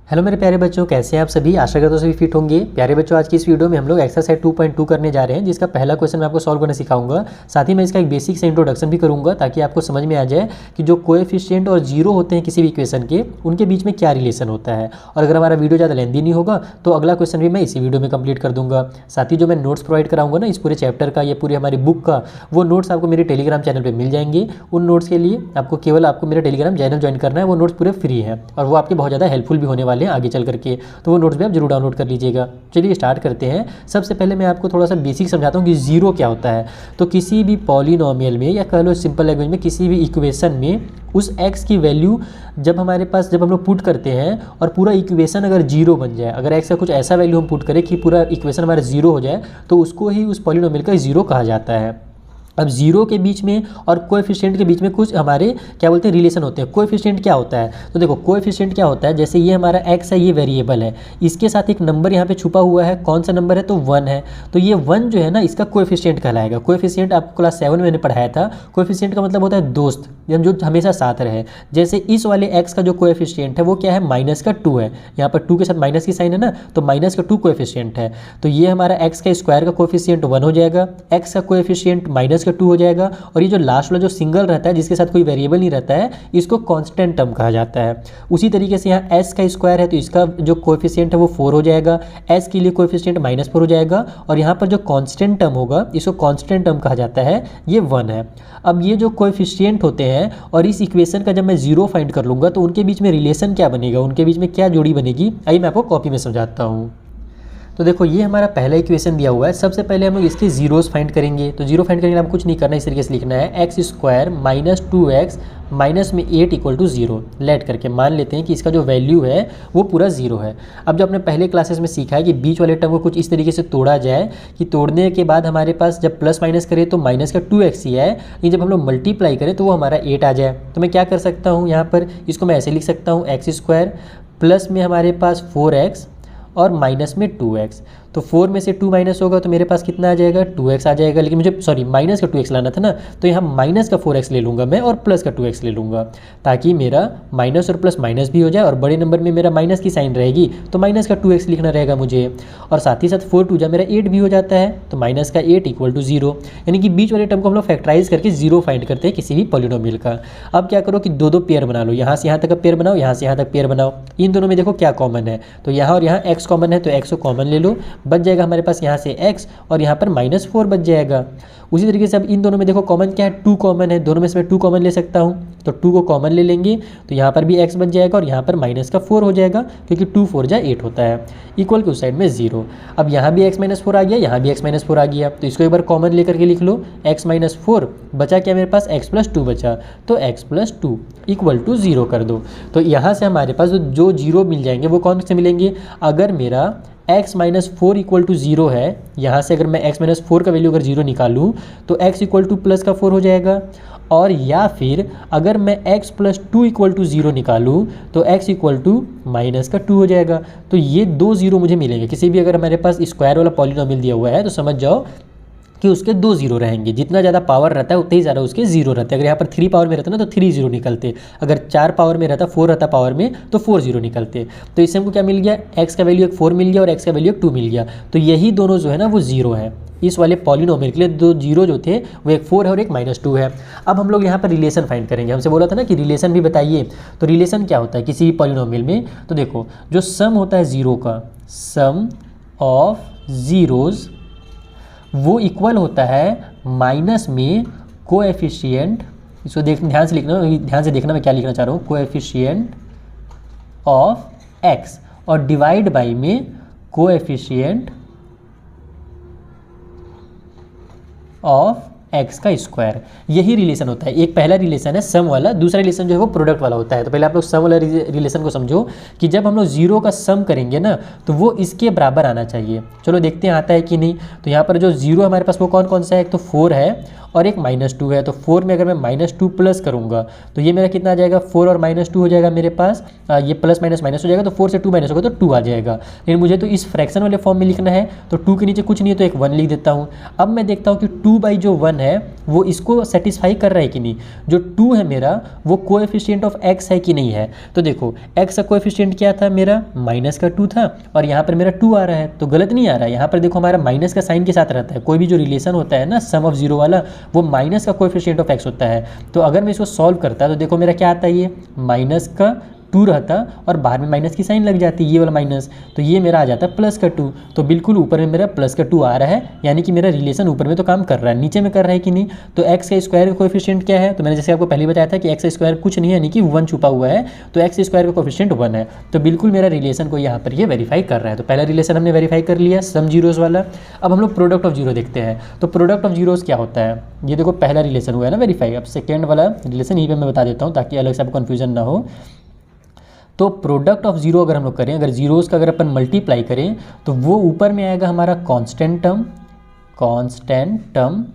Hello मेरे प्यारे बच्चों, कैसे हैं आप सभी। आशा करता हूं सभी फिट होंगे। प्यारे बच्चों, आज की इस वीडियो में हम लोग एक्सरसाइज 2.2 करने जा रहे हैं, जिसका पहला क्वेश्चन मैं आपको सॉल्व करना सिखाऊंगा। साथ ही मैं इसका एक बेसिक से इंट्रोडक्शन भी करूंगा, ताकि आपको समझ में आ जाए कि जो कोएफिशिएंट और जीरो होते हैं किसी भी इक्वेशन के, उनके बीच में क्या रिलेशन होता है। और अगर हमारा वीडियो ज़्यादा लेंदी नहीं होगा तो अगला क्वेश्चन भी मैं इसी वीडियो में कंप्लीट कर दूंगा। साथ ही जो मैं नोट्स प्रोवाइड कराऊंगा ना इस पूरे चैप्टर का, या पूरी हमारी बुक का, वो नोट्स आपको मेरे टेलीग्राम चैनल पर मिल जाएंगे। उन नोट्स के लिए आपको मेरा टेलीग्राम चैनल ज्वाइन करना है। वो नोट्स पूरे फ्री हैं और वो आपके बहुत ज़्यादा हेल्पफुल भी होने वाले हैं आगे चल करके, तो वो नोट्स भी आप जरूर डाउनलोड कर लीजिएगा। चलिए स्टार्ट करते हैं। सबसे पहले मैं आपको थोड़ा सा बेसिक समझाता हूँ कि जीरो क्या होता है। तो किसी भी पॉलिनोमियल में, या कह लो सिंपल लैंग्वेज में, किसी भी इक्वेशन में उस x की वैल्यू जब हम लोग पुट करते हैं और पूरा इक्वेशन अगर जीरो बन जाए, अगर x का कुछ ऐसा वैल्यू हम पुट करें कि पूरा इक्वेशन हमारा जीरो हो जाए, तो उसको ही उस पॉलिनोमियल का जीरो कहा जाता है। अब जीरो के बीच में और कोएफिशिएंट के बीच में कुछ हमारे क्या बोलते हैं रिलेशन होते हैं। कोएफिशिएंट क्या होता है, तो देखो कोएफिशिएंट क्या होता है, जैसे ये हमारा x है, ये वेरिएबल है, इसके साथ एक नंबर यहाँ पे छुपा हुआ है। कौन सा नंबर है, तो 1 है। तो ये 1 जो है ना, इसका कोएफिशिएंट कहलाएगा। कोएफिशिएंट आपको क्लास 7 में मैंने पढ़ाया था। कोएफिशिएंट का मतलब होता है दोस्त, जो हमेशा साथ रहे। जैसे इस वाले x का जो कोएफिशिएंट है वो क्या है, -2 है। यहाँ पर 2 के साथ माइनस की साइन है ना, तो -2 कोएफिशिएंट है। तो ये हमारा x का स्क्वायर का कोएफिशिएंट 1 हो जाएगा, x का कोएफिशिएंट -2 हो जाएगा, और ये जो लास्ट वाला जो सिंगल रहता है, जिसके साथ कोई वेरिएबल नहीं रहता है, इसको कांस्टेंट टर्म कहा जाता है। उसी तरीके से यहाँ s का स्क्वायर है, तो इसका जो कोएफिशिएंट है वो 4 हो जाएगा, s के लिए कोएफिशिएंट -4 हो जाएगा, और यहाँ पर जो कांस्टेंट टर्म होगा, इसको कांस्टेंट टर्म कहा जाता है, ये 1 है। अब ये जो कोएफिशिएंट होते हैं और इस इक्वेशन का जब मैं जीरो फाइंड कर लूँगा, तो उनके बीच में रिलेशन क्या बनेगा, उनके बीच में क्या जोड़ी बनेगी, आइए मैं आपको कॉपी में समझाता हूँ। तो देखो, ये हमारा पहला इक्वेशन दिया हुआ है। सबसे पहले हम लोग इसके जीरोस फाइंड करेंगे। तो जीरो फाइंड करने के लिए हम कुछ नहीं करना है, इस तरीके से लिखना है x² - 2x -8 = 0। लेट करके मान लेते हैं कि इसका जो वैल्यू है वो पूरा जीरो है। अब जो आपने पहले क्लासेस में सीखा है कि बीच वाले टर्म को कुछ इस तरीके से तोड़ा जाए कि तोड़ने के बाद हमारे पास जब प्लस माइनस करें तो माइनस का 2x ही है, लेकिन जब हम लोग मल्टीप्लाई करें तो वो हमारा 8 आ जाए। तो मैं क्या कर सकता हूँ, यहाँ पर इसको मैं ऐसे लिख सकता हूँ, x² प्लस में हमारे पास 4x और माइनस में 2x। तो 4 में से 2 माइनस होगा तो मेरे पास कितना आ जाएगा, 2x आ जाएगा। लेकिन मुझे माइनस का 2x लाना था ना, तो यहाँ माइनस का 4x ले लूँगा मैं और प्लस का 2x ले लूँगा, ताकि मेरा माइनस और प्लस माइनस भी हो जाए, और बड़े नंबर में मेरा माइनस की साइन रहेगी तो माइनस का 2x लिखना रहेगा मुझे। और साथ ही साथ 4 2 जा मेरा 8 भी हो जाता है, तो माइनस का 8 = 0। यानी कि बीच वाले टर्म को हम लोग फैक्टराइज करके जीरो फाइंड करते हैं किसी भी पॉलिनोमियल का। अब क्या करो कि दो पेयर बना लो, यहाँ से यहाँ तक का पेयर बनाओ, यहाँ से यहाँ तक पेयर बनाओ। इन दोनों में देखो क्या कॉमन है, तो यहाँ और यहाँ x कॉमन है, तो x को कॉमन ले लो, बच जाएगा हमारे पास यहाँ से x, और यहाँ पर -4 बच जाएगा। उसी तरीके से अब इन दोनों में देखो कॉमन क्या है, 2 कॉमन है। दोनों में से मैं 2 कॉमन ले सकता हूँ, तो 2 को कॉमन ले लेंगे, तो यहाँ पर भी x बच जाएगा, और यहाँ पर -4 हो जाएगा, क्योंकि 2 4 जा 8 होता है, इक्वल के उस साइड में 0। अब यहाँ भी x - 4 आ गया, यहाँ भी x - 4 आ गया, तो इसको एक बार कॉमन लेकर के लिख लो। x - 4 बचा क्या मेरे पास, x + 2 बचा, तो x + 2 = 0 कर दो। तो यहाँ से हमारे पास जो जीरो मिल जाएंगे वो कौन से मिलेंगे, अगर मेरा x - 4 = 0 है, यहाँ से अगर मैं x - 4 का वैल्यू अगर 0 निकालूँ तो x = +4 हो जाएगा। और या फिर अगर मैं x + 2 = 0 निकालूँ तो x = -2 हो जाएगा। तो ये 2 जीरो मुझे मिलेंगे। किसी भी अगर हमारे पास स्क्वायर वाला पॉलिनोमियल दिया हुआ है तो समझ जाओ कि उसके 2 जीरो रहेंगे। जितना ज़्यादा पावर रहता है उतने ही ज़्यादा उसके जीरो रहते हैं। अगर यहाँ पर 3 पावर में रहता ना तो 3 जीरो निकलते, अगर 4 पावर में रहता, 4 रहता पावर में, तो 4 जीरो निकलते। तो इससे हमको क्या मिल गया, x का वैल्यू एक 4 मिल गया और x का वैल्यू एक 2 मिल गया। तो यही दोनों जो है ना वो जीरो है। इस वाले पॉलिनोमियल के लिए 2 जीरो जो थे वो एक 4 है और एक -2 है। अब हम लोग यहाँ पर रिलेशन फाइंड करेंगे। हमसे बोला था ना कि रिलेशन भी बताइए, तो रिलेशन क्या होता है किसी भी पॉलिनोमियल में। तो देखो, जो सम होता है जीरो का, सम ऑफ जीरोज़, वो इक्वल होता है माइनस में कोएफिशिएंट, इसको ध्यान से लिखना, ध्यान से देखना मैं क्या लिखना चाह रहा हूँ, कोएफिशिएंट ऑफ x, और डिवाइड बाई में कोएफिशिएंट ऑफ x का स्क्वायर। यही रिलेशन होता है। एक पहला रिलेशन है सम वाला, दूसरा रिलेशन जो है वो प्रोडक्ट वाला होता है। तो पहले आप लोग सम वाला रिलेशन को समझो कि जब हम लोग जीरो का सम करेंगे ना तो वो इसके बराबर आना चाहिए। चलो देखते हैं आता है कि नहीं। तो यहाँ पर जो जीरो हमारे पास वो कौन कौन सा है, एक तो 4 है और एक -2 है। तो 4 में अगर मैं -2 प्लस करूँगा तो ये मेरा कितना आ जाएगा, 4 और -2 हो जाएगा मेरे पास, ये प्लस माइनस माइनस हो जाएगा, तो 4 से 2 माइनस होगा तो 2 आ जाएगा। लेकिन मुझे तो इस फ्रैक्शन वाले फॉर्म में लिखना है, तो 2 के नीचे कुछ नहीं है तो एक 1 लिख देता हूँ। अब मैं देखता हूँ कि 2 बाई जो 1 है वो इसको सेटिस्फाई कर रहा है कि नहीं, जो 2 है मेरा वो कोएफिशिएंट ऑफ x है कि नहीं है। तो देखो x का कोएफिशिएंट क्या था मेरा, माइनस का 2 था, और यहाँ पर मेरा 2 आ रहा है, तो गलत नहीं आ रहा है। यहाँ पर देखो हमारा माइनस का साइन के साथ रहता है, कोई भी जो रिलेशन होता है ना सम ऑफ जीरो वाला, वो माइनस का कोएफिशिएंट ऑफ x होता है। तो अगर मैं इसको सॉल्व करता तो देखो मेरा क्या आता है, ये माइनस का 2 रहता और बाहर में माइनस की साइन लग जाती, ये वाला माइनस, तो ये मेरा आ जाता है प्लस का 2। तो बिल्कुल ऊपर में मेरा प्लस का 2 आ रहा है, यानी कि मेरा रिलेशन ऊपर में तो काम कर रहा है, नीचे में कर रहा है कि नहीं। तो एक्स का स्क्वायर का कोएफिशिएंट क्या है, तो मैंने जैसे आपको पहले बताया था कि एक्स स्क्वायर कुछ नहीं है, यानी कि 1 छुपा हुआ है, तो एक्स स्क्वायर का कोएफिशिएंट 1 है। तो बिल्कुल मेरा रिलेशन को यहाँ पर ये वेरीफाई कर रहा है। तो पहला रिलेशन हमने वेरीफाई कर लिया सम जीरोज़ वाला। अब हम लोग प्रोडक्ट ऑफ जीरो देखते हैं। तो प्रोडक्ट ऑफ जीरोज़ क्या होता है, ये देखो पहला रिलेशन हुआ है ना वेरीफाई। अब सेकेंड वाला रिलेशन यहीं पर मैं बता देता हूँ ताकि अलग से आपको कन्फ्यूजन ना हो। तो प्रोडक्ट ऑफ जीरो अगर हम लोग करें, अगर जीरोज़ का अगर अपन मल्टीप्लाई करें तो वो ऊपर में आएगा हमारा कांस्टेंट टर्म,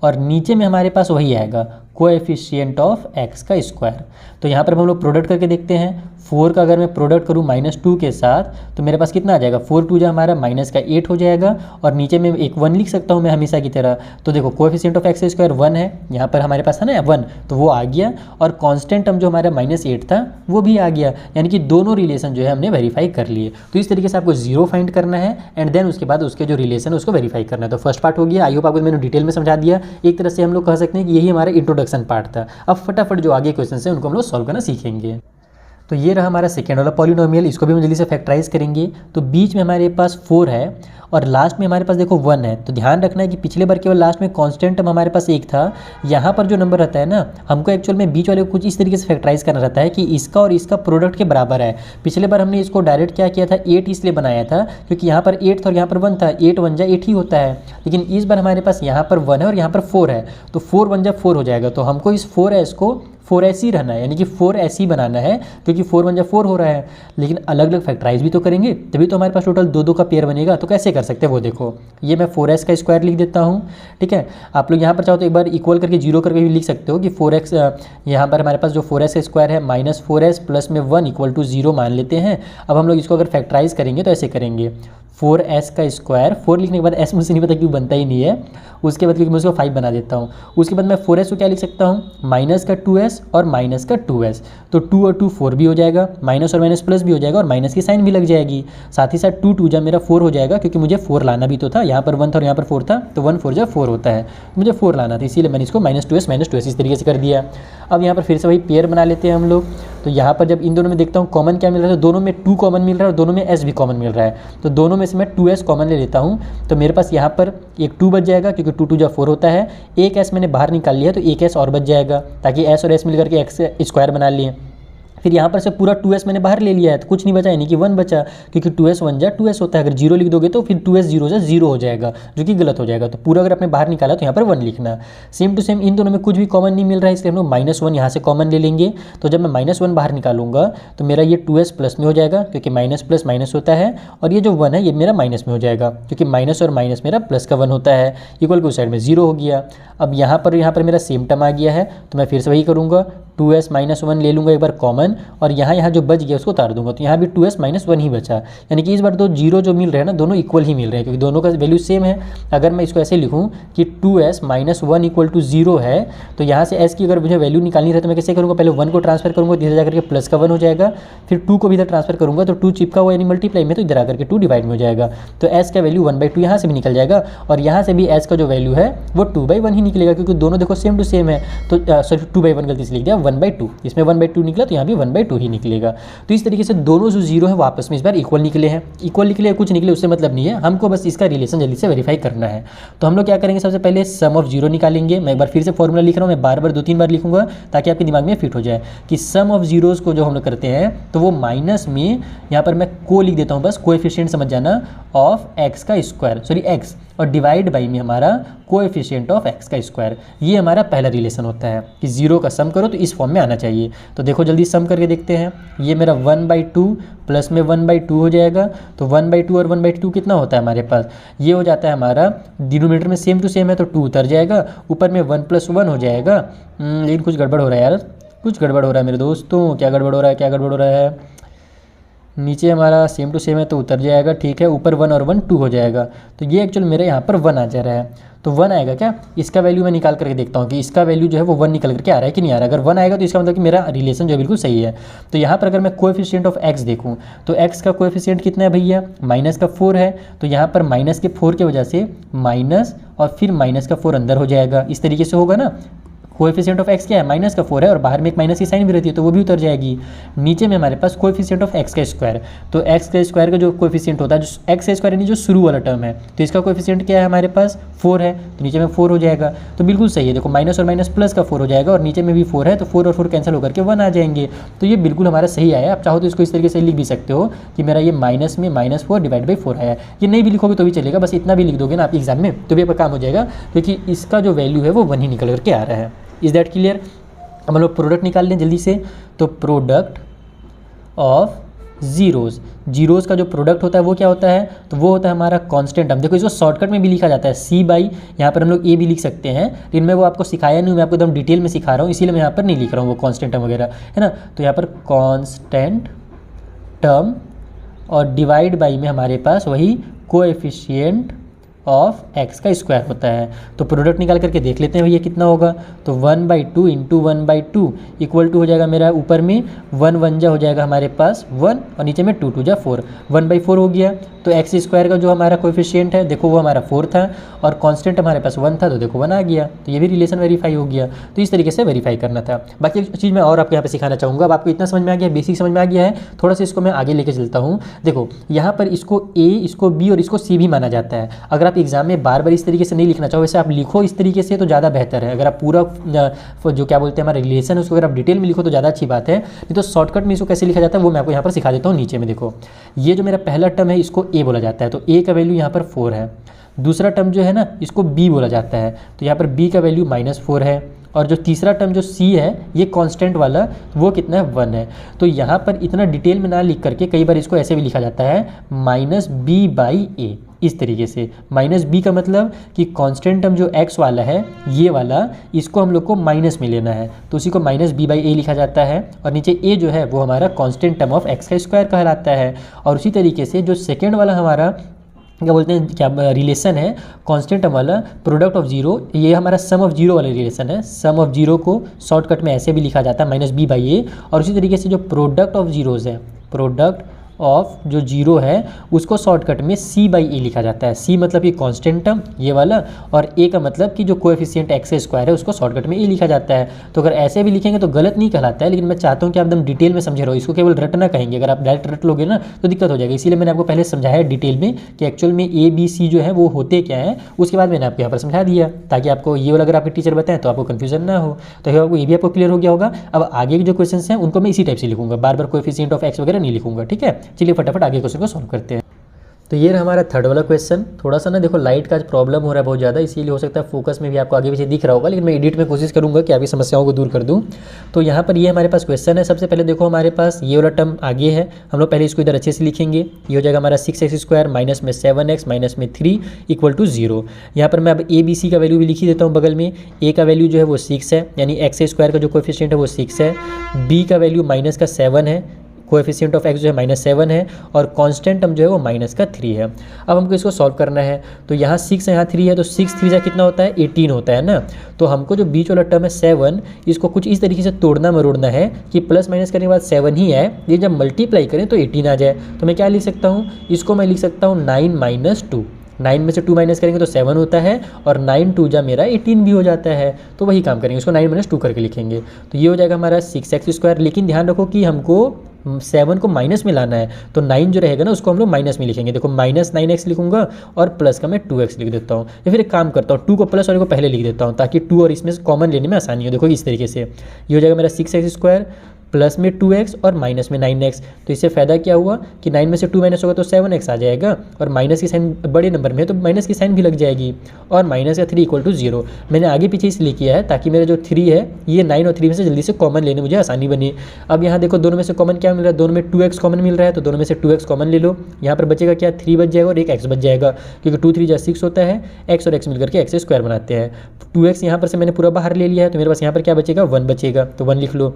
और नीचे में हमारे पास वही आएगा कोएफिशिएंट ऑफ एक्स का स्क्वायर। तो यहाँ पर हम लोग प्रोडक्ट करके देखते हैं। 4 का अगर मैं प्रोडक्ट करूँ -2 के साथ तो मेरे पास कितना आ जाएगा, 4 2 जो हमारा -8 हो जाएगा, और नीचे में एक 1 लिख सकता हूँ मैं हमेशा की तरह। तो देखो कोएफिशिएंट ऑफ एक्स स्क्वायर 1 है, यहाँ पर हमारे पास है ना 1, तो वो आ गया, और कांस्टेंट टर्म जो हमारा -8 था वो भी आ गया, यानी कि दोनों रिलेशन जो है हमने वेरीफाई कर लिए। तो इस तरीके से आपको जीरो फाइंड करना है एंड देन उसके बाद उसके जो रिलेशन है उसको वेरीफाई करना है। तो फर्स्ट पार्ट हो गया। आई होप आपको मैंने डिटेल में समझा दिया। एक तरह से हम लोग कह सकते हैं कि यही हमारा इंट्रोडक्शन पार्ट था। अब फटाफट जो आगे क्वेश्चन है उनको हम लोग सॉल्व करना सीखेंगे। तो ये रहा हमारा सेकेंड वाला पॉलिनोमियल, इसको भी हम जल्दी से फैक्टराइज करेंगे। तो बीच में हमारे पास 4 है और लास्ट में हमारे पास देखो 1 है। तो ध्यान रखना है कि पिछले बार केवल लास्ट में कांस्टेंट टर्म हमारे पास 1 था, यहाँ पर जो नंबर रहता है ना, हमको एक्चुअल में बीच वाले को कुछ इस तरीके से फैक्टराइज करना रहता है कि इसका और इसका प्रोडक्ट के बराबर है। पिछले बार हमने इसको डायरेक्ट क्या किया था, 8 इसलिए बनाया था क्योंकि यहाँ पर 8 था और यहाँ पर 1 था, 8 1 जा 8 ही होता है। लेकिन इस बार हमारे पास यहाँ पर 1 है और यहाँ पर 4 है, तो 4 1 जा 4 हो जाएगा। तो हमको इस 4s को 4s ही रहना है, यानी कि 4s ही बनाना है, क्योंकि 4 1 जा 4 हो रहा है। लेकिन अलग अलग फैक्टराइज भी तो करेंगे, तभी तो हमारे पास टोटल 2 2 का पेयर बनेगा। तो कैसे कर सकते हैं वो देखो, ये मैं 4s का स्क्वायर लिख देता हूँ, ठीक है। आप लोग यहाँ पर चाहो तो एक बार इक्वल करके जीरो करके भी लिख सकते हो कि 4x, यहाँ पर हमारे पास जो 4s का स्क्वायर है -4s प्लस में 1 = 0 मान लेते हैं। अब हम लोग इसको अगर फैक्टराइज करेंगे तो ऐसे करेंगे, 4s का स्क्वायर, 4 लिखने के बाद s मुझसे नहीं पता क्यों बनता ही नहीं है, उसके बाद क्योंकि मैं उसको 5 बना देता हूँ। उसके बाद मैं 4s को क्या लिख सकता हूँ, माइनस का 2s और माइनस का 2s, तो 2 और 2 4 भी हो जाएगा, माइनस और माइनस प्लस भी हो जाएगा और माइनस की साइन भी लग जाएगी। साथ ही साथ 2 2 जा मेरा 4 हो जाएगा, क्योंकि मुझे 4 लाना भी तो था, यहाँ पर 1 था और यहाँ पर 4 था, तो 1 4 जा 4 होता है, मुझे 4 लाना था, इसीलिए मैंने इसको -2s इस तरीके से कर दिया। अब यहाँ पर फिर से वही पेयर बना लेते हैं हम लोग। तो यहाँ पर जब इन दोनों में देखता हूँ कॉमन क्या मिल रहा है, तो दोनों में 2 कॉमन मिल रहा है और दोनों में s भी कॉमन मिल रहा है। तो दोनों में से मैं 2s कॉमन ले लेता हूँ, तो मेरे पास यहाँ पर एक 2 बच जाएगा, क्योंकि 2 2 जा 4 होता है। एक s मैंने बाहर निकाल लिया, तो एक s और बच जाएगा, ताकि s और s मिल करके x स्क्वायर बना लिए। फिर यहाँ पर से पूरा 2s मैंने बाहर ले लिया है, तो कुछ नहीं बचा, यानी कि 1 बचा, क्योंकि 2s 1 जा 2s होता है। अगर 0 लिख दोगे तो फिर 2s 0 जा 0 हो जाएगा, जो कि गलत हो जाएगा। तो पूरा अगर आपने बाहर निकाला तो यहाँ पर 1 लिखना। सेम टू सेम इन दोनों में कुछ भी कॉमन नहीं मिल रहा है, इसलिए हम लोग -1 यहाँ से कॉमन ले लेंगे। तो जब मैं -1 बाहर निकालूंगा तो मेरा ये 2s प्लस में हो जाएगा, क्योंकि माइनस प्लस माइनस होता है, और ये जो 1 है ये मेरा माइनस में हो जाएगा, क्योंकि माइनस और माइनस मेरा प्लस का 1 होता है, इक्वल को साइड में 0 हो गया। अब यहाँ पर मेरा सेम टर्म आ गया है, तो मैं फिर से वही करूँगा, 2s -1 ले लूँगा एक बार कॉमन, और यहाँ जो बच गया उसको उतार दूंगा, तो यहाँ भी 2s -1 ही बचा। यानी कि इस बार तो जीरो जो मिल रहे हैं ना, दोनों इक्वल ही मिल रहे हैं, क्योंकि दोनों का वैल्यू सेम है। अगर मैं इसको ऐसे लिखूँ कि 2s -1 = 0 है, तो यहाँ से s की अगर मुझे वैल्यू निकालनी है तो मैं कैसे करूँगा, पहले 1 को ट्रांसफर करूँगा, इधर जाकर के प्लस का 1 हो जाएगा, फिर 2 को भी इधर ट्रांसफर करूँगा, तो 2 चिपका हुआ यानी मल्टीप्लाई में, तो इधर आकर के 2 डिवाइड में हो जाएगा। तो s का वैल्यू 1/2 यहाँ से भी निकल जाएगा, और यहाँ से भी s का जो वैल्यू है वो 2/1 ही निकलेगा, क्योंकि दोनों देखो सेम टू सेम है। तो सॉरी 2/1 गलती से लिख दिया, 1/2, इसमें 1/2 निकला तो यहाँ भी 1/2 ही निकलेगा। तो इस तरीके से दोनों जो जीरो है वो आपस में इस बार इक्वल निकले हैं। इक्वल निकले कुछ निकले उससे मतलब नहीं है, हमको बस इसका रिलेशन जल्दी से वेरीफाई करना है। तो हम लोग क्या करेंगे, सबसे पहले सम ऑफ जीरो निकालेंगे। मैं एक बार फिर से फॉर्मूला लिख रहा हूँ, मैं बार 2-3 बार लिखूंगा ताकि आपके दिमाग में फिट हो जाए कि सम ऑफ जीरोज़ को जो हम लोग करते हैं तो वो माइनस में, यहाँ पर मैं को लिख देता हूँ, बस कोएफिशिएंट समझ जाना, ऑफ एक्स का स्क्वायर, सॉरी एक्स, और डिवाइड बाई में हमारा कोएफिशिएंट ऑफ एक्स का स्क्वायर। ये हमारा पहला रिलेशन होता है कि जीरो का सम करो तो इस फॉर्म में आना चाहिए। तो देखो जल्दी सम करके देखते हैं। ये मेरा 1/2 प्लस में 1/2 हो जाएगा, तो 1/2 और 1/2 कितना होता है हमारे पास, ये हो जाता है हमारा, डिनोमिनेटर में सेम टू सेम है तो 2 उतर जाएगा, ऊपर में 1 + 1 हो जाएगा। लेकिन कुछ गड़बड़ हो रहा है यार, कुछ गड़बड़ हो रहा है मेरे दोस्तों, क्या गड़बड़ हो रहा है, क्या गड़बड़ हो रहा है। नीचे हमारा सेम टू सेम है तो उतर जाएगा, ठीक है, ऊपर 1 और 1 2 हो जाएगा, तो ये एक्चुअल मेरे यहाँ पर 1 आ जा रहा है। तो 1 आएगा क्या, इसका वैल्यू मैं निकाल करके देखता हूँ कि इसका वैल्यू जो है वो 1 निकल करके आ रहा है कि नहीं आ रहा है। अगर 1 आएगा तो इसका मतलब कि मेरा रिलेशन जो है बिल्कुल सही है। तो यहाँ पर अगर मैं कोएफिशिएंट ऑफ x देखूँ तो x का कोएफिशिएंट कितना है भैया, माइनस का 4 है। तो यहाँ पर माइनस के 4 की वजह से माइनस और फिर माइनस का 4 अंदर हो जाएगा, इस तरीके से होगा ना। कोएफिशिएंट ऑफ x क्या है, माइनस का 4 है और बाहर में एक माइनस की साइन भी रहती है तो वो भी उतर जाएगी। नीचे में हमारे पास कोएफिशिएंट ऑफ x का स्क्वायर, तो x का स्क्वायर का जो कोएफिशिएंट होता है, जो x का स्क्वायर यानी जो शुरू वाला टर्म है, तो इसका कोएफिशिएंट क्या है हमारे पास 4 है, तो नीचे में 4 हो जाएगा। तो बिल्कुल सही है, देखो माइनस और माइनस प्लस का 4 हो जाएगा और नीचे में भी 4 है, तो 4 और 4 कैंसिल होकर के 1 आ जाएंगे। तो ये बिल्कुल हमारा सही आया। आप चाहो तो इसको इस तरीके से लिख भी सकते हो कि मेरा ये माइनस में -4 डिवाइड बाई 4 आया। ये नहीं भी लिखोगे तो भी चलेगा, बस इतना भी लिख दोगे ना आप एग्जाम में तो भी आपका काम हो जाएगा, क्योंकि इसका जो वैल्यू है वो 1 ही निकल करके आ रहा है। Is that clear. अब हम लोग प्रोडक्ट निकाल लें जल्दी से। तो प्रोडक्ट ऑफ जीरोज़ का जो प्रोडक्ट होता है वो क्या होता है, तो वो होता है हमारा कांस्टेंट टर्म। देखो इसको शॉर्टकट में भी लिखा जाता है c बाई, यहाँ पर हम लोग a भी लिख सकते हैं, लेकिन मैं वो आपको सिखाया नहीं हूँ, मैं आपको एकदम डिटेल में सिखा रहा हूँ, इसीलिए मैं यहाँ पर नहीं लिख रहा हूँ वो कांस्टेंट टर्म वगैरह, है ना। तो यहाँ पर कांस्टेंट टर्म और डिवाइड बाई में हमारे पास वही कोएफिशिएंट ऑफ x का स्क्वायर होता है। तो प्रोडक्ट निकाल करके देख लेते हैं भैया कितना होगा। तो 1/2 इंटू 1/2 इक्वल टू हो जाएगा मेरा ऊपर में 1 1 जा हो जाएगा हमारे पास 1 और नीचे में 2 2 जा 4, 1/4 हो गया। तो एक्स स्क्वायर का जो हमारा कोएफिशिएंट है देखो वो हमारा 4 था और कांस्टेंट हमारे पास 1 था, तो देखो 1 आ गया। तो ये भी रिलेशन वेरीफाई हो गया। तो इस तरीके से वेरीफाई करना था। बाकी एक चीज़ मैं और आपको यहाँ पे सिखाना चाहूँगा। अब आपको इतना समझ में आ गया, बेसिक समझ में आ गया है, थोड़ा सा इसको मैं आगे लेके चलता हूँ। देखो यहाँ पर इसको ए, इसको बी और इसको सी भी माना जाता है। अगर आप एग्जाम में बार बार इस तरीके से नहीं लिखना चाहो, वैसे आप लिखो इस तरीके से तो ज़्यादा बेहतर है। अगर आप पूरा जो क्या बोलते हैं हमारा रिलेशन है उसको अगर आप डिटेल में लिखो तो ज़्यादा अच्छी बात है, नहीं तो शॉर्टकट में इसको कैसे लिखा जाता है वो मैं आपको यहाँ पर सिखा देता हूँ। नीचे में देखो ये जो मेरा पहला टर्म है इसको ए बोला जाता है, तो ए का वैल्यू यहाँ पर 4 है। दूसरा टर्म जो है ना इसको बी बोला जाता है, तो यहाँ पर बी का वैल्यू -4 है। और जो तीसरा टर्म जो सी है ये कांस्टेंट वाला वो कितना है 1 है। तो यहाँ पर इतना डिटेल में ना लिख करके कई बार इसको ऐसे भी लिखा जाता है -b/a, इस तरीके से। -b का मतलब कि कांस्टेंट टर्म जो x वाला है ये वाला, इसको हम लोग को माइनस में लेना है, तो उसी को -b/a लिखा जाता है। और नीचे a जो है वो हमारा कांस्टेंट टर्म ऑफ x का स्क्वायर कहलाता है। और उसी तरीके से जो सेकेंड वाला हमारा क्या बोलते हैं, क्या रिलेशन है कांस्टेंट टर्म वाला, प्रोडक्ट ऑफ जीरो, ये हमारा सम ऑफ जीरो वाला रिलेशन है। सम ऑफ जीरो को शॉर्टकट में ऐसे भी लिखा जाता है -b/a। और उसी तरीके से जो प्रोडक्ट ऑफ जीरोज़ है, प्रोडक्ट ऑफ जो जीरो है उसको शॉर्टकट में c/a लिखा जाता है। c मतलब कि कांस्टेंट टर्म ये वाला, और a का मतलब कि जो कोएफिशिएंट x स्क्वायर है उसको शॉर्टकट में a लिखा जाता है। तो अगर ऐसे भी लिखेंगे तो गलत नहीं कहलाता है, लेकिन मैं चाहता हूँ कि आप एकदम डिटेल में समझे रहो, इसको केवल रटना कहेंगे। अगर आप डायरेक्ट रट लोगे ना तो दिक्कत हो जाएगी, इसीलिए मैंने आपको पहले समझाया डिटेल में कि एक्चुअल में a b c जो है वो होते क्या है, उसके बाद मैंने आपको यहाँ पर समझा दिया ताकि आपको ये वाला अगर आपके टीचर बताएं तो आपको कन्फ्यूजन ना हो। तो आपको ये भी आपको क्लियर हो गया होगा। अब आगे के जो क्वेश्चन हैं उनको मैं इसी टाइप से लिखूंगा, बार बार कोएफिशिएंट ऑफ x वगैरह नहीं लिखूंगा, ठीक है। चलिए फटाफट आगे क्वेश्चन को सॉल्व करते हैं। तो ये रहा हमारा थर्ड वाला क्वेश्चन। थोड़ा सा ना देखो लाइट का प्रॉब्लम हो रहा है बहुत ज़्यादा, इसीलिए हो सकता है फोकस में भी आपको आगे पीछे दिख रहा होगा, लेकिन मैं एडिट में कोशिश करूंगा कि आपकी समस्याओं को दूर कर दूं। तो यहाँ पर ये हमारे पास क्वेश्चन है। सबसे पहले देखो हमारे पास ये वाला टर्म आगे है, हम लोग पहले इसको इधर अच्छे से लिखेंगे। ये हो जाएगा हमारा 6x² माइनस में 7x माइनस में 3 इक्वल टू 0। यहाँ पर मैं अब a b c का वैल्यू भी लिख ही देता हूँ बगल में। a का वैल्यू जो है वो 6 है, यानी x² का जो कोएफिशिएंट है वो 6 है। b का वैल्यू -7 है, कोएफिशिएंट ऑफ x जो है -7 है, और कांस्टेंट टर्म जो है वो -3 है। अब हमको इसको सॉल्व करना है। तो यहाँ 6 है, यहाँ 3 है, तो 6 3 कितना होता है 18 होता है ना। तो हमको जो बीच वाला टर्म है 7, इसको कुछ इस तरीके से तोड़ना मरोड़ना है कि प्लस माइनस करने के बाद 7 ही आए, ये जब मल्टीप्लाई करें तो 18 आ जाए। तो मैं क्या लिख सकता हूँ, इसको मैं लिख सकता हूँ 9 - 2। 9 में से 2 माइनस करेंगे तो 7 होता है, और 9 2 जा मेरा 18 भी हो जाता है। तो वही काम करेंगे, उसको 9 - 2 करके लिखेंगे। तो ये हो जाएगा हमारा 6x²। लेकिन ध्यान रखो कि हमको 7 को माइनस में लाना है, तो 9 जो रहेगा ना उसको हम लोग माइनस में लिखेंगे। देखो -9x लिखूंगा और प्लस का मैं 2x लिख देता हूँ, या फिर एक काम करता हूँ 2 को प्लस वाले को पहले लिख देता हूँ ताकि 2 और इसमें कॉमन लेने में आसानी हो। देखो इस तरीके से ये हो जाएगा मेरा 6x² प्लस में 2x और माइनस में 9x। तो इससे फ़ायदा क्या हुआ कि 9 में से 2 माइनस होगा तो 7x आ जाएगा, और माइनस की साइन बड़े नंबर में है तो माइनस की साइन भी लग जाएगी, और माइनस का 3 इक्वल टू 0। मैंने आगे पीछे इसलिए किया है ताकि मेरा जो 3 है ये 9 और 3 में से जल्दी से कॉमन लेने मुझे आसानी बनी। अब यहाँ देखो दोनों में से कॉमन क्या मिल रहा है, दोनों में 2x कॉमन मिल रहा है, तो दोनों में से 2x कॉमन ले लो। यहाँ पर बचेगा क्या, 3 बच जाएगा और एक x बच जाएगा, क्योंकि 2 3 6 होता है, x और x मिलकर के x² बनाते हैं। 2x यहाँ पर से मैंने पूरा बाहर ले लिया है, तो मेरे पास यहाँ पर क्या बचेगा 1 बचेगा, तो 1 लिख लो।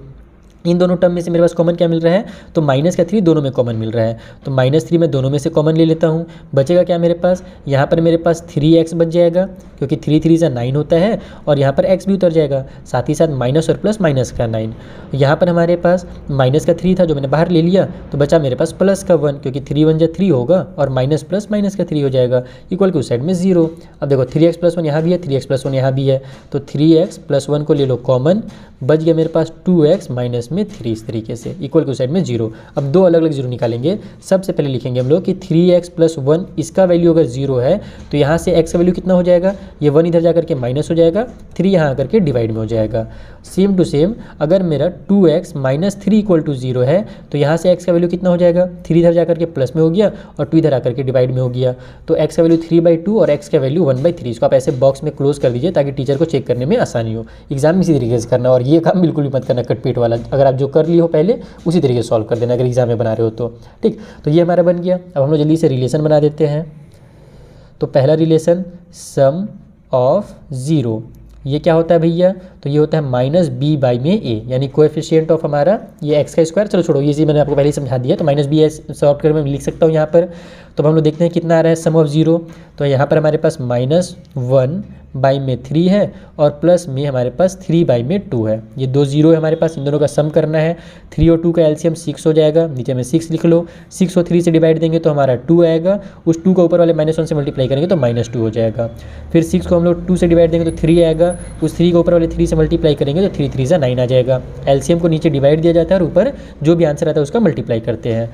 इन दोनों टर्म में से मेरे पास कॉमन क्या मिल रहा है, तो माइनस का 3 दोनों में कॉमन मिल रहा है, तो -3 मैं दोनों में से कॉमन ले लेता हूँ। बचेगा क्या मेरे पास, यहाँ पर मेरे पास 3x बच जाएगा, क्योंकि 3 3 = 9 होता है, और यहाँ पर x भी उतर जाएगा, साथ ही साथ माइनस और प्लस माइनस का 9। यहाँ पर हमारे पास माइनस का 3 था जो मैंने बाहर ले लिया, तो बचा मेरे पास प्लस का 1, क्योंकि 3 1 = 3 होगा, और माइनस प्लस माइनस का 3 हो जाएगा, इक्वल के उस साइड में 0। अब देखो 3x + 1 यहाँ भी है, 3x + 1 यहाँ भी है, तो 3x + 1 को ले लो कॉमन, बच गया मेरे पास 2x माइनस में 3, इस तरीके से, इक्वल के साइड में 0। अब दो अलग अलग जीरो निकालेंगे। सबसे पहले लिखेंगे हम लोग कि 3x + 1 इसका वैल्यू अगर 0 है तो यहाँ से x का वैल्यू कितना हो जाएगा, ये 1 इधर जा करके माइनस हो जाएगा, 3 यहाँ आकर के डिवाइड में हो जाएगा। सेम टू सेम अगर मेरा 2x - 3 = 0 है तो यहाँ से x का वैल्यू कितना हो जाएगा, 3 इधर जा करके प्लस में हो गया और 2 इधर आकर के डिवाइड में हो गया, तो x का वैल्यू 3/2 और x का वैल्यू 1/3। इसको आप ऐसे बॉक्स में क्लोज कर दीजिए ताकि टीचर को चेक करने में आसानी हो। एग्जाम में इसी तरीके से करना, और ये काम बिल्कुल भी मत करना कटपीट वाला। अगर आप जो कर लिए हो पहले उसी तरीके से सॉल्व कर देना अगर एग्जाम में बना रहे हो तो। ठीक, तो ये हमारा बन गया। अब हम लोग जल्दी से रिलेशन बना देते हैं। तो पहला रिलेशन सम ऑफ 0, ये क्या होता है भैया, तो ये होता है -b/a, यानी कोएफिशिएंट ऑफ हमारा ये x का स्क्वायर। चलो छोड़ो, ये चीज़ मैंने आपको पहले ही समझा दिया, तो -b सॉल्व कर मैं लिख सकता हूँ यहाँ पर। तो हम लोग देखते हैं कितना आ रहा है सम ऑफ 0। तो यहाँ पर हमारे पास -1/3 है और प्लस में हमारे पास 3/2 है। ये दो जीरो है हमारे पास, इन दोनों का सम करना है। 3 और 2 का एलसीएम 6 हो जाएगा, नीचे में 6 लिख लो। 6 और 3 से डिवाइड देंगे तो हमारा 2 आएगा, उस 2 का ऊपर वाले -1 से मल्टीप्लाई करेंगे तो -2 हो जाएगा। फिर 6 को हम लोग 2 से डिवाइड देंगे तो 3 आएगा, उस 3 को ऊपर वाले 3 से मल्टीप्लाई करेंगे तो 3 3 = 9 आ जाएगा। एलसीएम को नीचे डिवाइड दिया जाता है और ऊपर जो भी आंसर आता है उसका मल्टीप्लाई करते हैं।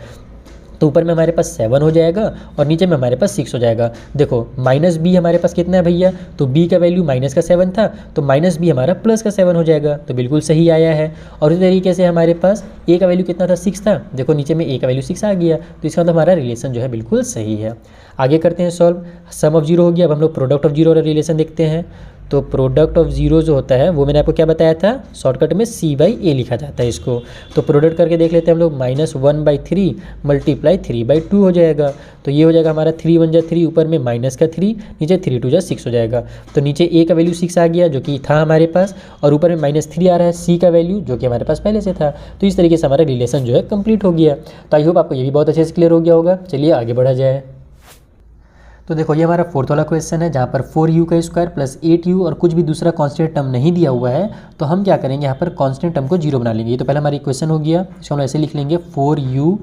तो ऊपर में हमारे पास 7 हो जाएगा और नीचे में हमारे पास 6 हो जाएगा। देखो -b हमारे पास कितना है भैया, तो b का वैल्यू -7 था, तो -b हमारा +7 हो जाएगा, तो बिल्कुल सही आया है। और इस तरीके से हमारे पास a का वैल्यू कितना था, 6 था, देखो नीचे में a का वैल्यू 6 आ गया, तो इसका मतलब हमारा रिलेशन जो है बिल्कुल सही है। आगे करते हैं सॉल्व। सम ऑफ 0 हो गया, अब हम लोग प्रोडक्ट ऑफ 0 और रिलेशन देखते हैं। तो प्रोडक्ट ऑफ 0 जो होता है वो मैंने आपको क्या बताया था, शॉर्टकट में c/a लिखा जाता है इसको। तो प्रोडक्ट करके देख लेते हैं हम लोग, -1/3 × 3/2 हो जाएगा। तो ये हो जाएगा हमारा 3 1 = 3, ऊपर में -3, नीचे 3 2 = 6 हो जाएगा। तो नीचे a का वैल्यू 6 आ गया जो कि था हमारे पास, और ऊपर में -3 आ रहा है c का वैल्यू जो कि हमारे पास पहले से था। तो इस तरीके से हमारा रिलेशन जो है कंप्लीट हो गया। तो आई होप आपको ये भी बहुत अच्छे से क्लियर हो गया होगा। चलिए आगे बढ़ा जाए। तो देखो ये हमारा 4th वाला क्वेश्चन है जहाँ पर 4u का स्क्वायर प्लस 8u और कुछ भी दूसरा कांस्टेंट टर्म नहीं दिया हुआ है। तो हम क्या करेंगे, यहाँ पर कांस्टेंट टर्म को 0 बना लेंगे। ये तो पहला हमारा इक्वेशन हो गया, इसको हम ऐसे लिख लेंगे 4u,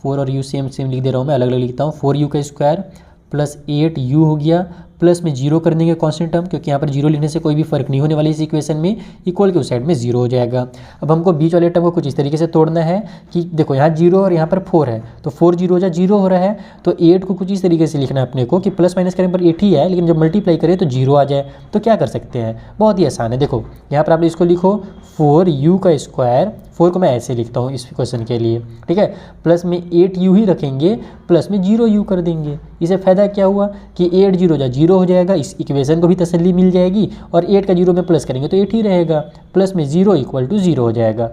4 और u सेम लिख दे रहा हूँ मैं, अलग अलग लिखता हूँ। 4u का स्क्वायर प्लस 8u हो गया, प्लस में 0 कर देंगे कांस्टेंट टर्म, क्योंकि यहाँ पर 0 लिखने से कोई भी फर्क नहीं होने वाली इस इक्वेशन में, इक्वल के उस साइड में 0 हो जाएगा। अब हमको बीच वाले टर्म को कुछ इस तरीके से तोड़ना है कि देखो यहाँ 0 और यहाँ पर 4 है, तो 4 0 जा 0 हो रहा है, तो 8 को कुछ इस तरीके से लिखना है अपने को कि प्लस माइनस करने पर 8 ही है, लेकिन जब मल्टीप्लाई करें तो 0 आ जाए। तो क्या कर सकते हैं, बहुत ही आसान है। देखो यहाँ पर आप इसको लिखो 4u का स्क्वायर, 4 को मैं ऐसे लिखता हूँ इस क्वेश्चन के लिए, ठीक है, प्लस में 8u ही रखेंगे, प्लस में 0u कर देंगे। इसे फ़ायदा क्या हुआ कि 8 0 जा 0 हो जाएगा, इस इक्वेशन को भी तसल्ली मिल जाएगी, और 8 का 0 में प्लस करेंगे तो 8 ही रहेगा, प्लस में 0 = 0 हो जाएगा।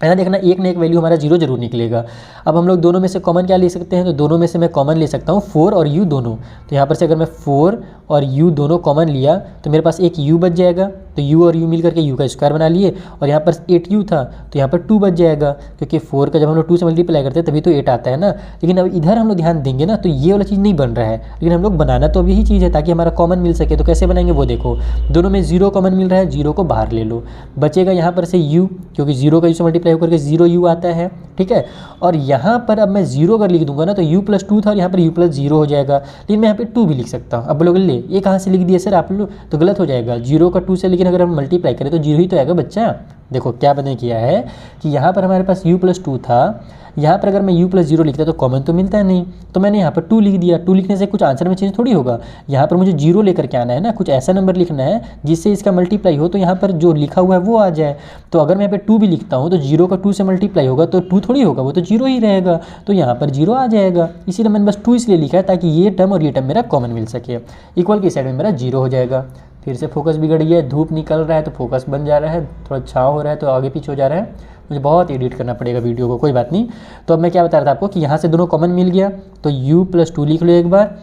यहाँ देखना एक ना एक वैल्यू हमारा 0 जरूर निकलेगा। अब हम लोग दोनों में से कॉमन क्या ले सकते हैं, तो दोनों में से मैं कॉमन ले सकता हूँ 4 और u दोनों। तो यहाँ पर से अगर मैं 4 और u दोनों कॉमन लिया तो मेरे पास एक u बच जाएगा, तो u और u मिल करके u का स्क्वायर बना लिए, और यहाँ पर 8u था तो यहाँ पर 2 बच जाएगा, क्योंकि 4 का जब हम लोग 2 से मल्टीप्लाई करते हैं तभी तो 8 आता है ना। लेकिन अब इधर हम लोग ध्यान देंगे ना तो ये वाला चीज़ नहीं बन रहा है, लेकिन हम लोग बनाना तो अब यही चीज़ है ताकि हमारा कॉमन मिल सके। तो कैसे बनाएंगे वो देखो, दोनों में 0 कॉमन मिल रहा है, 0 को बाहर ले लो, बचेगा यहाँ पर से u, क्योंकि 0 का u से मल्टीप्लाई होकर के 0u आता है, ठीक है। और यहाँ पर अब मैं 0 अगर लिख दूंगा ना तो u + 2 था और यहाँ पर u + 0 हो जाएगा, लेकिन मैं यहाँ पे 2 भी लिख सकता हूँ। अब बोलोगे ले ये कहाँ से लिख दिया सर आप लोग, तो गलत हो जाएगा, 0 का 2 से, लेकिन अगर हम मल्टीप्लाई करें तो 0 ही तो आएगा बच्चा। देखो क्या मैंने किया है कि यहाँ पर हमारे पास u + 2 था, यहाँ पर अगर मैं u + 0 लिखता तो कॉमन तो मिलता है नहीं, तो मैंने यहाँ पर 2 लिख दिया। 2 लिखने से कुछ आंसर में चेंज थोड़ी होगा, यहाँ पर मुझे 0 लेकर के आना है ना, कुछ ऐसा नंबर लिखना है जिससे इसका मल्टीप्लाई हो तो यहाँ पर जो लिखा हुआ है वो आ जाए। तो अगर मैं यहाँ पर 2 भी लिखता हूँ तो 0 का 2 से मल्टीप्लाई होगा तो 2 थोड़ी होगा, वो तो 0 ही रहेगा, तो यहाँ पर 0 आ जाएगा। इसीलिए मैंने बस 2 इसलिए लिखा है ताकि ये टर्म और ये टर्म मेरा कॉमन मिल सके। इक्वल की साइड में मेरा 0 हो जाएगा। फिर से फोकस बिगड़ गया है, धूप निकल रहा है तो फोकस बन जा रहा है, थोड़ा छाँव हो रहा है तो आगे पीछे हो जा रहा है, मुझे बहुत एडिट करना पड़ेगा वीडियो को, कोई बात नहीं। तो अब मैं क्या बता रहा था आपको कि यहाँ से दोनों कॉमन मिल गया, तो u + 2 लिख लो एक बार,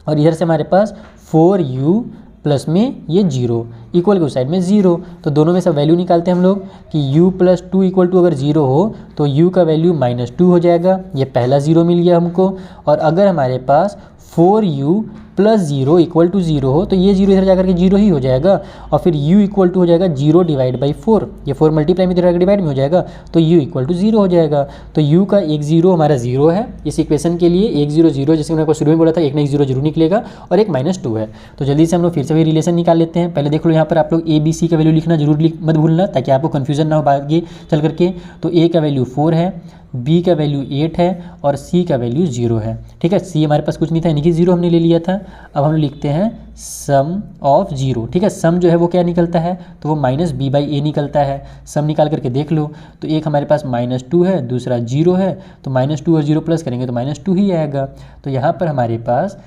और इधर से हमारे पास 4u प्लस में ये 0 इक्वल के उस साइड में 0। तो दोनों में सब वैल्यू निकालते हैं हम लोग कि u प्लस 2 इक्वल टू अगर 0 हो तो u का वैल्यू -2 हो जाएगा, ये पहला 0 मिल गया हमको। और अगर हमारे पास 4u प्लस 0 इक्वल टू 0 हो तो ये 0 इधर जाकर के 0 ही हो जाएगा, और फिर u इक्वल टू हो जाएगा 0 डिवाइड बाई 4, ये 4 मल्टीप्लाई में इधर डिवाइड में हो जाएगा तो u इक्वल टू 0 हो जाएगा। तो u का एक 0 हमारा 0 है इस इक्वेशन के लिए, 1 0 0, जैसे मैंने आपको शुरू में बोला था एक ना एक 0 जरूर निकलेगा, और एक -2 है। तो जल्दी से हम लोग फिर से वही रिलेशन निकाल लेते हैं। पहले देख लो यहाँ पर आप लोग a b c का वैल्यू लिखना जरूर मत भूलना, ताकि आपको कन्फ्यूजन ना हो आगे चल करके। तो a का वैल्यू 4 है, b का वैल्यू 8 है और c का वैल्यू 0 है। ठीक है, c हमारे पास कुछ नहीं था यानी कि 0 हमने ले लिया था। अब हम लिखते हैं सम ऑफ 0। ठीक है, सम जो है वो क्या निकलता है, तो वो -b/a निकलता है। सम निकाल करके देख लो, तो एक हमारे पास -2 है, दूसरा 0 है, तो -2 और 0 प्लस करेंगे तो -2 ही आएगा। तो यहाँ पर हमारे पास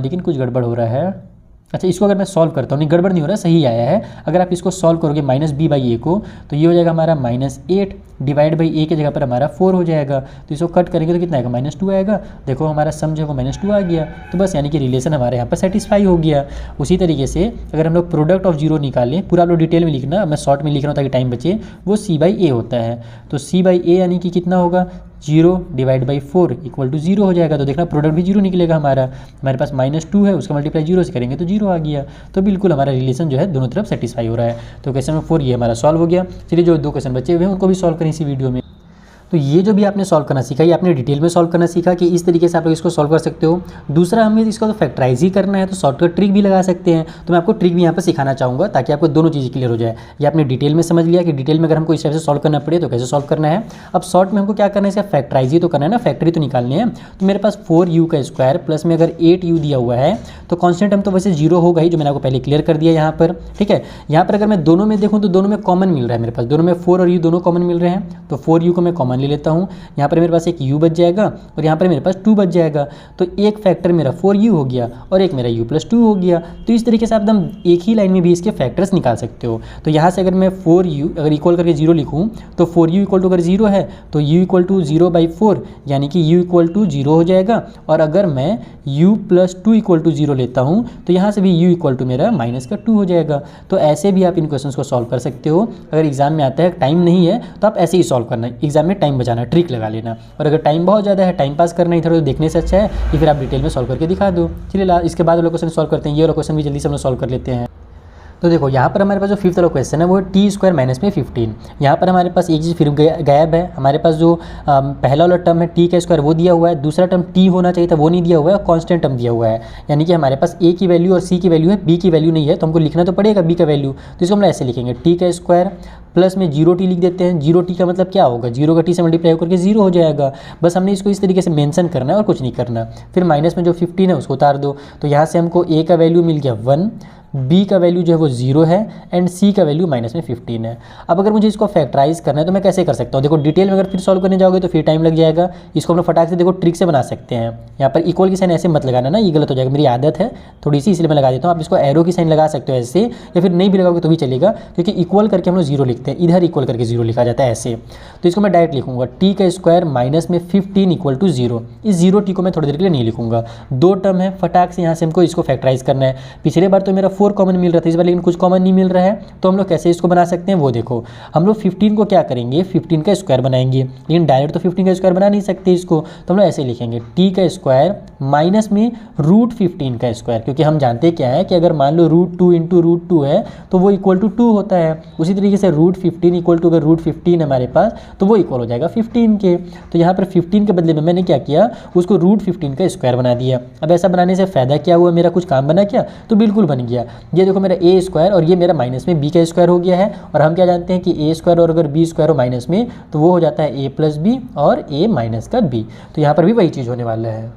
लेकिन कुछ गड़बड़ हो रहा है। अच्छा, इसको अगर मैं सॉल्व करता हूँ, नहीं गड़बड़ नहीं हो रहा, सही आया है। अगर आप इसको सॉल्व करोगे -b/a को, तो ये हो जाएगा हमारा -8 डिवाइड बाई a की जगह पर हमारा 4 हो जाएगा। तो इसको कट करेंगे तो कितना आएगा, -2 आएगा। देखो हमारा सम जो है वो -2 आ गया। तो बस यानी कि रिलेशन हमारे यहाँ पर सेटिस्फाई हो गया। उसी तरीके से अगर हम लोग प्रोडक्ट ऑफ 0 निकालें, पूरा आप लोग डिटेल में लिखना, मैं शॉर्ट में लिख रहा हूँ ताकि टाइम बचे, वो c/a होता है। तो c/a यानी कि कितना होगा, 0 डिवाइड बाई 4 इक्वल टू 0 हो जाएगा। तो देखना प्रोडक्ट भी 0 निकलेगा हमारे पास -2 है, उसका मल्टीप्लाई 0 से करेंगे तो 0 आ गया। तो बिल्कुल हमारा रिलेशन जो है दोनों तरफ सेटिस्फाई हो रहा है। तो क्वेश्चन नंबर 4 ये हमारा सॉल्व हो गया। चलिए जो 2 क्वेश्चन बचे हुए हैं उनको भी सॉल्व करें इसी वीडियो में। तो ये जो भी आपने सॉल्व करना सीखा, ये आपने डिटेल में सॉल्व करना सीखा कि इस तरीके से आप लोग इसको सॉल्व कर सकते हो। दूसरा, हमें इसका तो फैक्टराइज ही करना है तो शॉर्टकट ट्रिक भी लगा सकते हैं। तो मैं आपको ट्रिक भी यहाँ पर सिखाना चाहूँगा ताकि आपको दोनों चीज़ें क्लियर हो जाए। ये आपने डिटेल में समझ लिया कि डिटेल में अगर हमको इस टाइप से सॉल्व करना पड़े तो कैसे सॉल्व करना है। अब शॉर्ट में हमको क्या करना है, इसका फैक्टराइज ही तो करना है ना, फैक्टरी तो निकालनी है। तो मेरे पास 4u का स्क्वायर प्लस में अगर 8u दिया हुआ है तो कॉन्स्टेंट टर्म तो वैसे 0 होगा ही, जो मैंने आपको पहले क्लियर कर दिया यहाँ पर। ठीक है, यहाँ पर अगर मैं दोनों में देखूँ तो दोनों में कॉमन मिल रहा है, मेरे पास दोनों में 4 और u दोनों कॉमन मिल रहे हैं। तो 4u को मैं कॉमन ले लेता हूँ, यहाँ पर मेरे पास एक u बच जाएगा और यहाँ पर मेरे पास 2 बच जाएगा। तो एक फैक्टर मेरा 4u हो गया और एक मेरा u + 2 हो गया। तो इस तरीके से आप एकदम एक ही लाइन में भी इसके फैक्टर्स निकाल सकते हो। तो यहाँ से अगर मैं 4u अगर इक्वल करके 0 लिखूँ तो 4u इक्वल टू अगर 0 है तो u इक्वल टू 0/4 यानी कि u इक्वल टू 0 हो जाएगा। और अगर मैं u + 2 इक्वल टू 0 लेता हूँ तो यहाँ से भी u इक्वल टू मेरा -2 हो जाएगा। तो ऐसे भी आप इन क्वेश्चंस को सॉल्व कर सकते हो। अगर एग्जाम में आता है टाइम नहीं है तो आप ऐसे ही सॉल्व करना, एग्जाम में टाइम बचाना, ट्रिक लगा लेना। और अगर टाइम बहुत ज़्यादा है, टाइम पास करना इधर उधर देखने से अच्छा है कि फिर आप डिटेल में सॉल्व करके दिखा दो। चलिए इसके बाद वाला क्वेश्चन सॉल्व करते हैं। ये वाला क्वेश्चन भी जल्दी से हम लोग सॉल्व कर लेते हैं। तो देखो यहाँ पर हमारे पास जो 5th वाला क्वेश्चन है वो है t² माइनस में 15। यहाँ पर हमारे पास एक चीज़ फिर गायब है। हमारे पास जो पहला वाला टर्म है t का स्क्वायर वो दिया हुआ है, दूसरा टर्म t होना चाहिए था वो नहीं दिया हुआ है, और कांस्टेंट टर्म दिया हुआ है। यानी कि हमारे पास a की वैल्यू और c की वैल्यू है, b की वैल्यू नहीं है। तो हमको लिखना तो पड़ेगा b का वैल्यू। तो इसको हम ऐसे लिखेंगे t का स्क्वायर प्लस में 0t लिख देते हैं। 0t का मतलब क्या होगा, 0 का t से मल्टीप्लाई होकर के 0 हो जाएगा। बस हमने इसको इस तरीके से मेंशन करना है और कुछ नहीं करना। फिर माइनस में जो 15 है उसको उतार दो। तो यहाँ से हमको a का वैल्यू मिल गया 1, b का वैल्यू जो है वो 0 है एंड c का वैल्यू -15 है। अब अगर मुझे इसको फैक्टराइज करना है तो मैं कैसे कर सकता हूँ, देखो डिटेल में अगर फिर सॉल्व करने जाओगे तो फिर टाइम लग जाएगा। इसको हम लोग फटाक से देखो ट्रिक से बना सकते हैं। यहाँ पर इक्वल की साइन ऐसे मत लगाना ना, ये गलत हो जाएगा, मेरी आदत है थोड़ी सी इसलिए मैं लगा देता हूँ। आप इसको एरो की साइन लगा सकते हो ऐसे, या फिर नहीं भी लगाओगे तो भी चलेगा, क्योंकि इक्वल करके हम लोग 0 लिखते हैं, इधर इक्वल करके 0 लिखा जाता है ऐसे। तो इसको मैं डायरेक्ट लिखूंगा t का स्क्वायर माइनस में 15 इक्वल टू 0। इस 0t को मैं थोड़ी देर के लिए नहीं लिखूंगा, 2 टर्म है, फटाक से यहाँ से हमको इसको फैक्टराइज करना है। पिछले बार तो मेरा 4 कॉमन मिल रहा था, इस बार लेकिन कुछ कॉमन नहीं मिल रहा है। तो हम लोग कैसे इसको बना सकते हैं वो देखो। हम लोग 15 को क्या करेंगे, 15 का स्क्वायर बनाएंगे, लेकिन डायरेक्ट तो 15 का स्क्वायर बना नहीं सकते इसको। तो हम लोग ऐसे लिखेंगे t का स्क्वायर माइनस में √15 का स्क्वायर, क्योंकि हम जानते क्या है कि अगर मान लो √2 इंटू √2 है तो वो इक्वल टू 2 होता है। उसी तरीके से √15 इक्वल टू अगर √15 हमारे पास तो वो इक्वल हो जाएगा 15 के। तो यहाँ पर 15 के बदले में मैंने क्या किया, उसको √15 का स्क्वायर बना दिया। अब ऐसा बनाने से फ़ायदा क्या हुआ, मेरा कुछ काम बना क्या, तो बिल्कुल बन गया। ये देखो मेरा a स्क्वायर और ये मेरा माइनस में b का स्क्वायर हो गया है। और हम क्या जानते हैं कि a स्क्वायर और अगर b स्क्वायर हो माइनस में तो वो हो जाता है a + b और a माइनस का b। तो यहाँ पर भी वही चीज़ होने वाला है।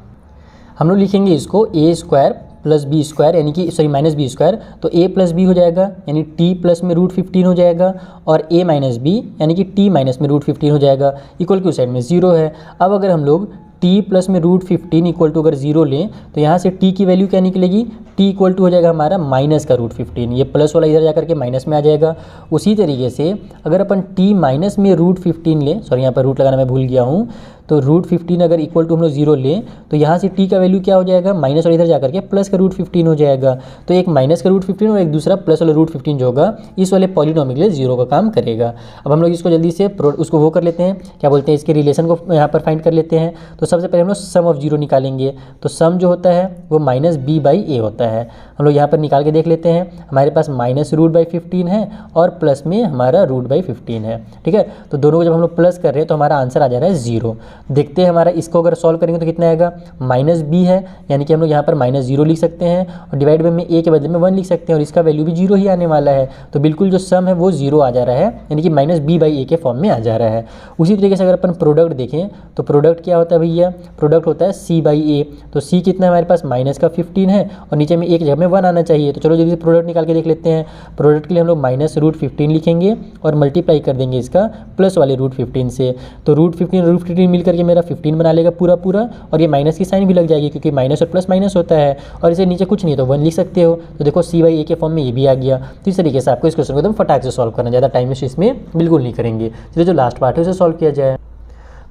हम लोग लिखेंगे इसको a square plus b square यानी कि सॉरी -b स्क्वायर, तो a + b हो जाएगा यानी t प्लस में √15 हो जाएगा, और a - b यानी कि t माइनस में √15 हो जाएगा। इक्वल की उस साइड में 0 है। अब अगर हम लोग t प्लस में √15 इक्वल टू अगर 0 लें तो यहाँ से t की वैल्यू क्या निकलेगी, t इक्वल टू हो जाएगा हमारा माइनस का √15, ये प्लस वाला इधर जाकर के माइनस में आ जाएगा। उसी तरीके से अगर अपन t माइनस में √15 लें, सॉरी यहाँ पर रूट लगाना मैं भूल गया हूँ, तो √15 अगर इक्वल टू हम लोग 0 लें तो यहाँ से t का वैल्यू क्या हो जाएगा, माइनस और इधर जाकर के प्लस का √15 हो जाएगा। तो एक माइनस का √15 और एक दूसरा प्लस वाला √15 जो होगा इस वाले पॉलिनॉमियल के लिए 0 का काम करेगा। अब हम लोग इसको जल्दी से उसको वो कर लेते हैं, क्या बोलते हैं, इसके रिलेशन को यहाँ पर फाइंड कर लेते हैं। तो सबसे पहले हम लोग सम ऑफ 0 निकालेंगे, तो सम जो होता है वो -b/a होता है। हम लोग यहाँ पर निकाल के देख लेते हैं, हमारे पास -√15 है और प्लस में हमारा √15 है, ठीक है। तो दोनों को जब हम लोग प्लस कर रहे हैं तो हमारा आंसर आ जा रहा है 0। देखते हैं हमारा इसको अगर सॉल्व करेंगे तो कितना आएगा, -b है, यानी कि हम लोग यहाँ पर -0 लिख सकते हैं और डिवाइड में a के बदले में 1 लिख सकते हैं और इसका वैल्यू भी 0 ही आने वाला है। तो बिल्कुल जो सम है वो 0 आ जा रहा है, यानी कि -b/a के फॉर्म में आ जा रहा है। उसी तरीके से अगर अपन प्रोडक्ट देखें तो प्रोडक्ट क्या होता है भैया, प्रोडक्ट होता है c/a। तो c कितना है हमारे पास, -15 है और नीचे में एक जगह में 1 आना चाहिए। तो चलो जल्दी से प्रोडक्ट निकाल के देख लेते हैं। प्रोडक्ट के लिए हम लोग -√15 लिखेंगे और मल्टीप्लाई कर देंगे इसका प्लस वाले √15 से। तो √15 और √15 मिल करके मेरा 15 बना लेगा पूरा और ये माइनस की साइन भी लग जाएगी क्योंकि माइनस और प्लस माइनस होता है और इसे नीचे कुछ नहीं है तो 1 लिख सकते हो। तो देखो c/a के फॉर्म में ये भी आ गया। तो इस तरीके से आपको इस क्वेश्चन को एकदम फटाक से सॉल्व करना, ज़्यादा टाइम वेस्ट इसमें बिल्कुल नहीं करेंगे। चलिए जो लास्ट पार्ट है उसे सॉल्व किया जाए।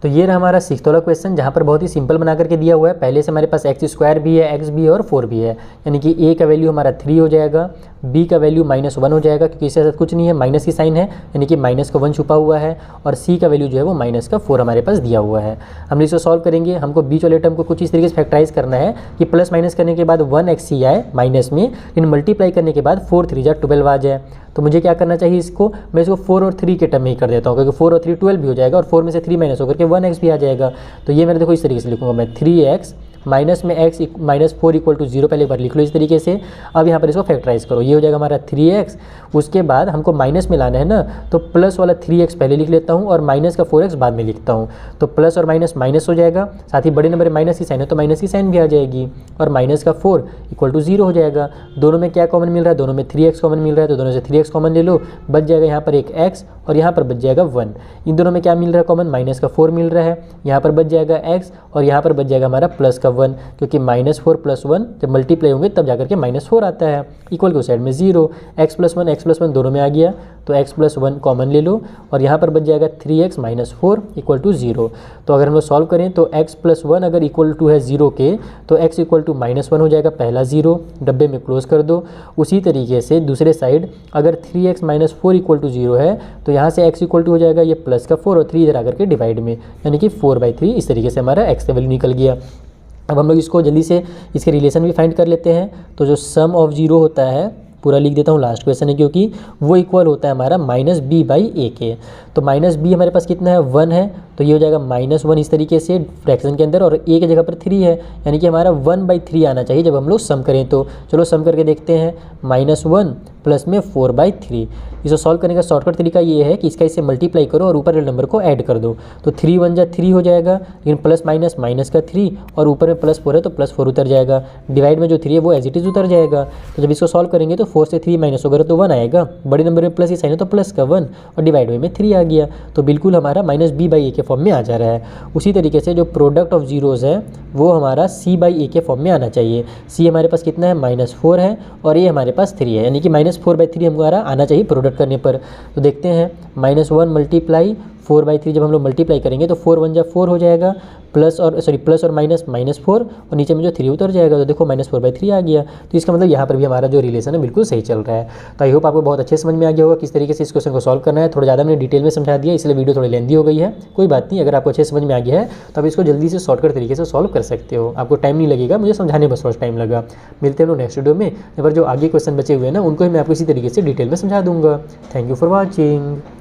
तो ये रहा हमारा 6th वाला क्वेश्चन, जहाँ पर बहुत ही सिंपल बना करके दिया हुआ है। पहले से हमारे पास x² भी है, x भी है और 4 भी है, यानी कि a का वैल्यू हमारा 3 हो जाएगा, b का वैल्यू -1 हो जाएगा क्योंकि इसके साथ कुछ नहीं है, माइनस की साइन है, यानी कि माइनस का 1 छुपा हुआ है और c का वैल्यू जो है वो -4 हमारे पास दिया हुआ है। हम इसको सॉल्व करेंगे, हमको बीच वाले टर्म को कुछ इस तरीके से फैक्टराइज करना है कि प्लस माइनस करने के बाद 1xc आए माइनस में, लेकिन मल्टीप्लाई करने के बाद 4 3 12 आ जाए। तो मुझे क्या करना चाहिए, इसको मैं इसको 4 और 3 के टर्म में ही कर देता हूँ क्योंकि 4 और 3 12 भी हो जाएगा और 4 में से 3 माइनस होकर के 1x भी आ जाएगा। तो ये मैंने देखो इस तरीके से लिखूंगा मैं, 3x माइनस में x -4 इक्वल टू 0 पहले एक बार लिख लो इस तरीके से। अब यहाँ पर इसको फैक्टराइज करो, ये हो जाएगा हमारा 3x, उसके बाद हमको माइनस में लाना है ना, तो प्लस वाला 3x पहले लिख लेता हूँ और माइनस का 4x बाद में लिखता हूँ। तो प्लस और माइनस माइनस हो जाएगा, साथ ही बड़े नंबर में माइनस की साइन है तो माइनस की साइन भी आ जाएगी और माइनस का 4 इक्वल टू 0 हो जाएगा। दोनों में क्या कॉमन मिल रहा है, दोनों में 3x कॉमन मिल रहा है, तो दोनों से 3x कॉमन ले लो, बच जाएगा यहाँ पर एक x और यहाँ पर बच जाएगा 1। इन दोनों में क्या मिल रहा है कॉमन, माइनस का 4 मिल रहा है, यहाँ पर बच जाएगा x और यहाँ पर बच जाएगा हमारा प्लस का 1, क्योंकि -4 + 1 जब मल्टीप्लाई होंगे तब जाकर के -4 आता है। इक्वल के साइड में 0, x + 1 दोनों में आ गया तो x + 1 कॉमन ले लो और यहाँ पर बच जाएगा 3x - 4 इक्वल टू 0। तो अगर हम लोग सॉल्व करें तो x + 1 अगर इक्वल टू है 0 के तो x इक्वल टू -1 हो जाएगा, पहला 0 डब्बे में क्लोज कर दो। उसी तरीके से दूसरे साइड अगर 3x - 4 इक्वल टू 0 है तो यहाँ से x इक्वल टू हो जाएगा ये प्लस का 4 और 3 इधर आकर के डिवाइड में, यानी कि 4/3 इस तरीके से हमारा x का वैल्यू निकल गया। अब हम लोग इसको जल्दी से इसके रिलेशन भी फाइंड कर लेते हैं। तो जो सम ऑफ 0 होता है, पूरा लिख देता हूँ, लास्ट क्वेश्चन है क्योंकि वो इक्वल होता है हमारा -b/a के। तो -b हमारे पास कितना है, 1 है, तो ये हो जाएगा -1 इस तरीके से फ्रैक्शन के अंदर और a की जगह पर 3 है, यानी कि हमारा 1/3 आना चाहिए जब हम लोग सम करें। तो चलो सम करके देखते हैं, -1 प्लस में 4/3। इसे सॉल्व करने का शॉर्टकट तरीका ये है कि इसका इससे मल्टीप्लाई करो और ऊपर वाले नंबर को ऐड कर दो। तो 3 1 जा 3 हो जाएगा, लेकिन प्लस माइनस माइनस का 3 और ऊपर में +4 है तो +4 उतर जाएगा। डिवाइड में जो 3 है वो एज इट इज़ उतर जाएगा। तो जब इसको सॉल्व करेंगे तो 4 से 3 माइनस होगा तो 1 आएगा, बड़े नंबर में प्लस की साइन है तो प्लस का 1 और डिवाइड में 3 आ गया। तो बिल्कुल हमारा -b/a के फॉर्म में आ जा रहा है। उसी तरीके से जो प्रोडक्ट ऑफ जीरोज़ है वो हमारा c/a के फॉर्म में आना चाहिए। c हमारे पास कितना है, -4 है और ये हमारे पास 3 है, यानी कि -4/3 हमारा आना चाहिए प्रोडक्ट करने पर। तो देखते हैं, -1 मल्टीप्लाई 4/3 जब हम लोग मल्टीप्लाई करेंगे तो 4 1 जा 4 हो जाएगा, प्लस और माइनस -4 और नीचे में जो 3 उतर जाएगा। तो देखो -4/3 आ गया। तो इसका मतलब यहाँ पर भी हमारा जो रिलेशन है बिल्कुल सही चल रहा है। तो आई होप आपको बहुत अच्छे समझ में आ गया होगा किस तरीके से इस क्वेश्चन को सॉल्व करना है। थोड़ा ज़्यादा मैंने डिटेल में समझा दिया, इसलिए वीडियो थोड़ी लेंदी हो गई है, कोई बात नहीं। अगर आपको अच्छे समझ में आ गया है तो आप इसको जल्दी से शॉर्टकट तरीके से सॉल्व कर सकते हो, आपको टाइम नहीं लगेगा, मुझे समझाने में बस थोड़ा टाइम लगा। मिलते हैं लोग नेक्स्ट वीडियो में, यहाँ पर जो आगे क्वेश्चन बचे हुए हैं ना उनको ही मैं आपको इसी तरीके से डिटेल में समझा दूंगा। Thank you for watching.